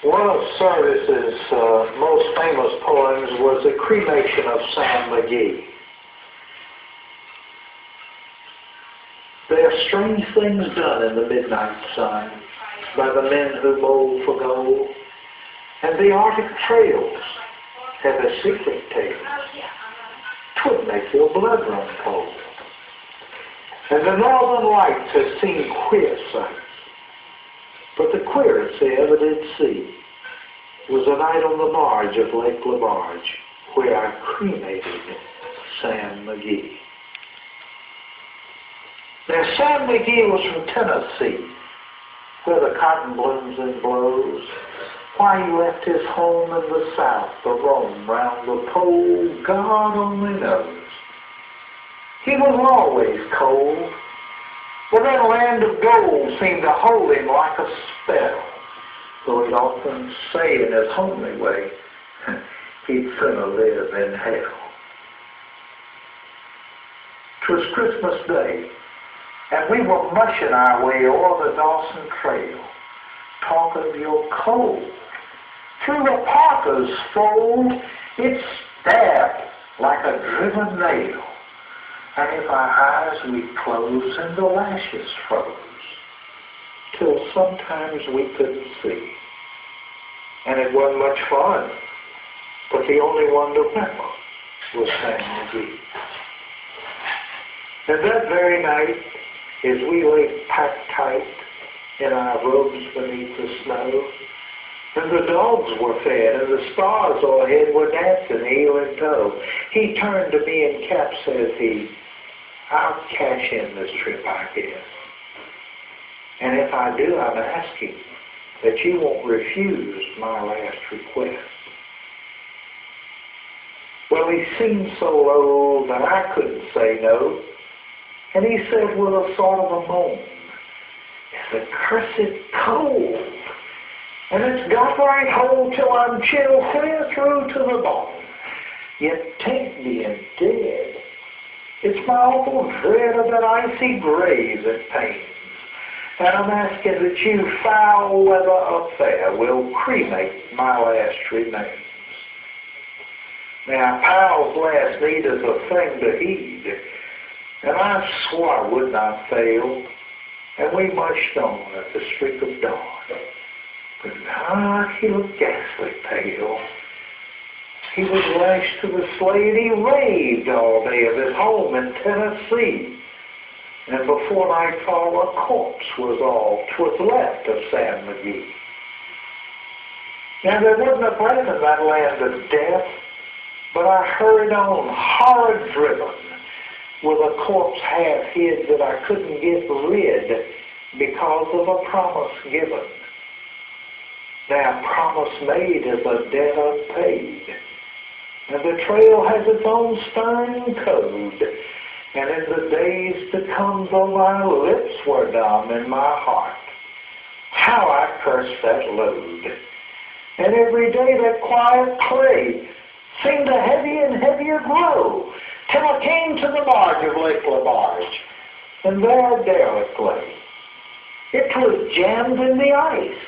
One of Service's most famous poems was The Cremation of Sam McGee. There are strange things done in the midnight sun by the men who mold for gold, and the Arctic trails have a secret tale. 'Twould make your blood run cold. And the northern lights have seen queer sights. But the queerest they ever did see was a night on the marge of Lake LaBarge, where I cremated Sam McGee. Now, Sam McGee was from Tennessee, where the cotton blooms and blows, why he left his home in the South to roam round the pole, God only knows. He was always cold, but that land of gold seemed to hold him like a spell, though he'd often say in his homely way, he'd sooner live in hell. 'Twas Christmas Day, and we were mushing our way o'er the Dawson Trail, talk of your cold. Through the parka's fold, it stabbed like a driven nail. And if our eyes we'd close and the lashes froze, till sometimes we couldn't see. And it wasn't much fun, but the only one to remember was Sam McGee. And that very night, as we lay packed tight in our robes beneath the snow, and the dogs were fed, and the stars o'erhead were dancing heel and toe, he turned to me and Cap, says he, I'll cash in this trip, I guess. And if I do, I'm asking that you won't refuse my last request. Well, he seemed so low that I couldn't say no, and he said with a sort of a moan, it's accursed cold, and it's got right hold till I'm chilled clear through to the bone. Yet tain't being dead. It's my awful dread of that icy grave that pains. And I'm asking that you, foul weather affair, will cremate my last remains. Now, pal's last need is a thing to heed, and I swore I would not fail, and we mushed on at the streak of dawn. But God, he looked ghastly pale. He was lashed to the sled. He raved all day of his home in Tennessee. And before nightfall, a corpse was all 'twas left of Sam McGee. Now, there wasn't a breath in that land of death, but I hurried on, horror driven, with a corpse half hid that I couldn't get rid because of a promise given. Now, promise made is a debt unpaid. And the trail has its own stern code. And in the days to come, though my lips were dumb in my heart, how I cursed that load. And every day that quiet clay seemed to heavier and heavier grow, till I came to the marge of Lake LaBarge, and there a derelict lay. It was jammed in the ice,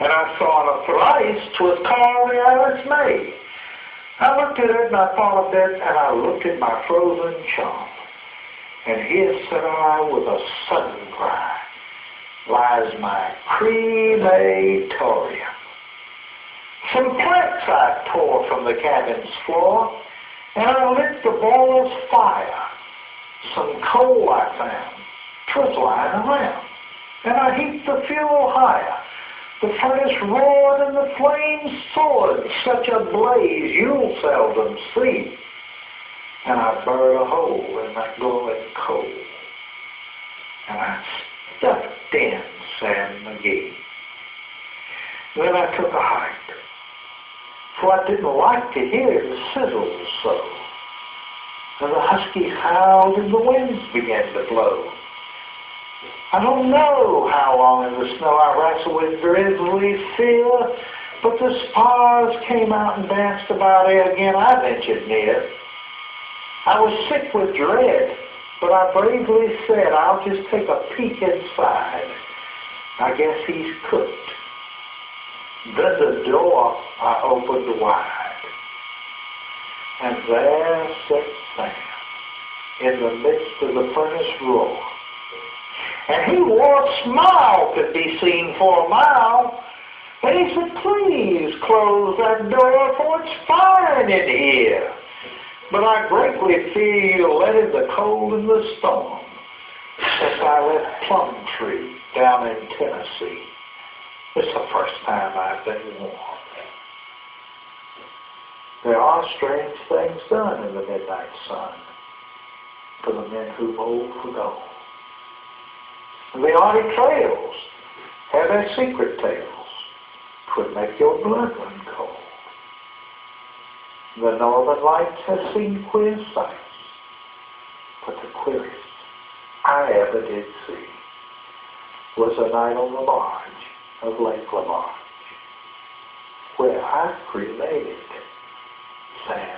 and I saw in a thrice 'twas called the Alice May. I looked at it and I thought a bit, and I looked at my frozen chum. And here said I with a sudden cry, lies my crematorium. Some planks I tore from the cabin's floor, and I lit the boiler's fire. Some coal I found, 'twas lying around, and I heaped the fuel higher. The furnace roared and the flames soared, such a blaze you'll seldom see. And I burned a hole in that glowing coal, and I stuffed in Sam McGee. Then I took a hike, for I didn't like to hear the sizzle so. And the huskies howled and the winds began to blow. I don't know how long in the snow I wrestled with grisly fear, but the spars came out and danced about ere again I ventured near. I was sick with dread, but I bravely said, I'll just take a peek inside. I guess he's cooked. Then the door I opened wide, and there sat Sam in the midst of the furnace roar. And he wore a smile could be seen for a mile. And he said, please close that door, for it's fine in here. But I greatly fear you'll let in the cold and the storm, since I left Plum Tree down in Tennessee. It's the first time I've been warm. There are strange things done in the midnight sun for the men who mold for gold. And the arctic trails have their secret tales. 'Twould make your blood run cold. The northern lights have seen queer sights, but the queerest I ever did see was a night on the marge of Lake Lamarge, where I cremated Sam.